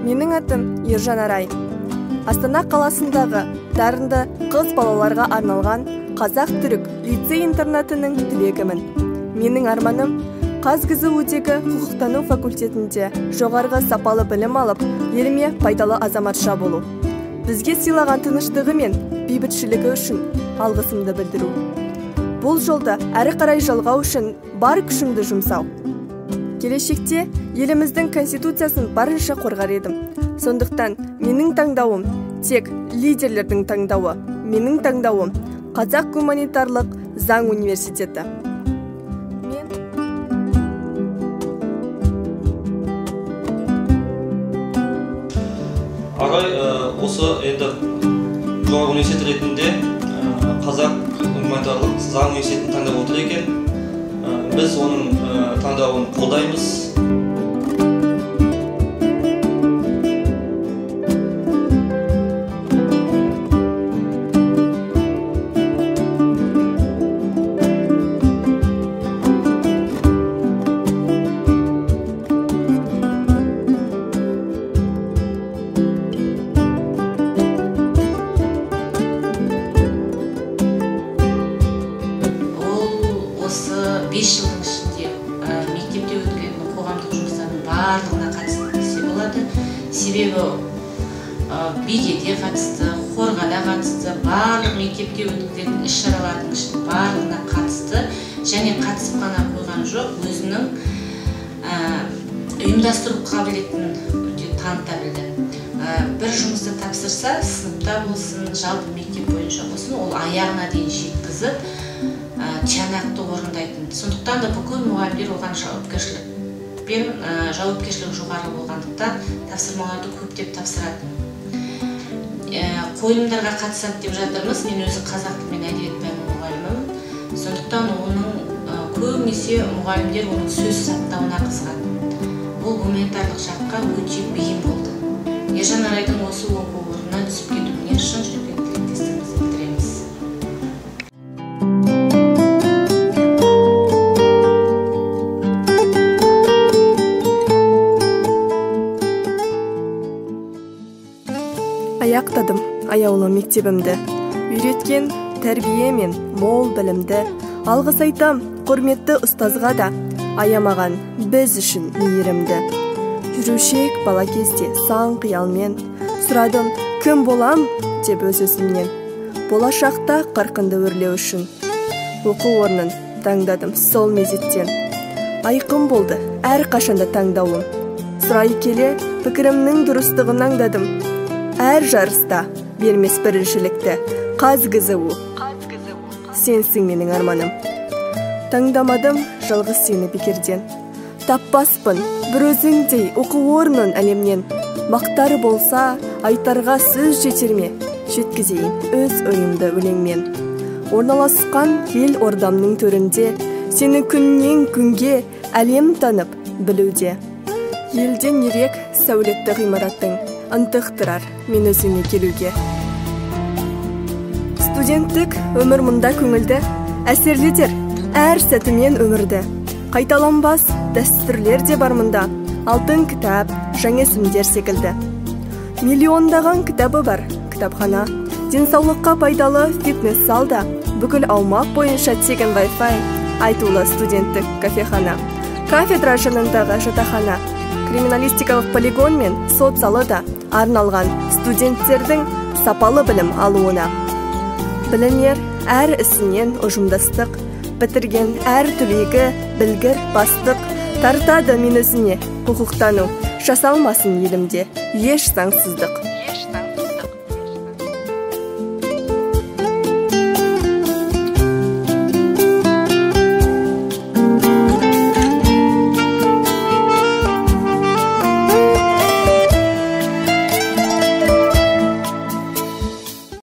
Менің атым Ержан Арай. Астана қаласындағы дарынды қыз балаларға арналған қазақ-түрік лицей-интернатының түлегімін. Менің арманым КазГЗУ-дегі құқықтану факультетінде жоғарғы сапалы білім алып, еліме пайдалы азаматша болу. Бізге сыйлаған тыныштығы мен бейбітшілігі үшін алғысымды білдіру. Бұл жолда әрі қарай жалғау үшін бар күшімді жұмсау. Келешекте еліміздің конституциясын барынша қорғар едім. Сондықтан менің таңдауым тек лидерлердің таңдауы. Менің таңдауым Қазақ гуманитарлық заң университеті. Арай осы енді жоғары университет ретінде Қазақ гуманитарлық заң университетін таңдап отыр екен. Біз оның таңдауын қолдаймыз. Жылдың ішінде мектепте өткен қоғамдық жұмыстардың барлығына қатысты десе болады. Себебі бейгеде қатысты, қорғада қатысты, барлық мектепте өткен іс-шаралардың ішінде барлығына қатысты және қатысып қана қойған жоқ, өзінің ұйымдастыру қабілетін таныта білді. Бір жұмысты тапсырса, сыныпта болсын, жалпы мектеп бойынша болсын, ол аяғына дейін жеткізіп тиянақты орындайтын. Сондықтан да бүкіл мұғалімдер оған жауапкершілік жоғары болғандықтан тапсырмаларды көптеп тапсыратын. Қойылымдарға қатысады деп жатырмыз. Мен өзі қазақ тілі мен әдебиет пәні мұғалімімін. Сондықтан оның көбінесе мұғалімдер оның сөз саптауына қызығады. Бұл гуманитарлық жаққа өте бейім болды. Ержан Арайдың осы оқу орнына түсіп кетуіне шын жүректен тілектестігімізді білдіреміз. Аяқтадым аяулы мектебімді, үйреткен тәрбие мен мол білімді. Алғыс айтам құрметті ұстазға да, аямаған біз үшін мейірімді. Жүрушек бала кезде сан қиялмен, сұрадым кім болам деп өз-өзімнен. Болашақта қарқынды өрлеу үшін оқу орнын таңдадым сол мезеттен. Айқын болды әр қашанда таңдауым. Сұрай келе пікірімнің дұрыстығын аңдадым. Әр жарыста бермес біріншілікті КазГЗУ. Сенсің менің арманым. Таңдамадым жалғыз сені бекерден. Таппаспын бір өзіңдей оқу орнын әлемнен. Мақтары болса айтарға сөз жетер ме? Жеткізейін өз ойымды өлеңмен. Орналасқан ел ордамның төрінде, сені күннен күнге әлем танып білуде. Елден ерек сәулетті ғимараттың ынтықтырар мен өзіңе келуге. Студенттік өмір мұнда көңілді, әсерледер әр сәтімен өмірді. Қайталанбас дәстүрлер де бар мұнда, алтын кітап, жаңа есімдер секілді. Миллиондаған кітабы бар кітапхана, денсаулыққа пайдалы фитнес залда, бүкіл аумақ бойынша тегін Wi-Fi, айтулы студенттік кафехана, кафедра жанындағы жатақхана, криминалистикалық полигон мен сот залы да арналған студенттердің сапалы білім алуына. Білінер әр ісінен ұжымдастық, бітірген әр түлегі білгір бастық, тартады мен өзіне құқықтану, жасалмасын елімде еш заңсыздық.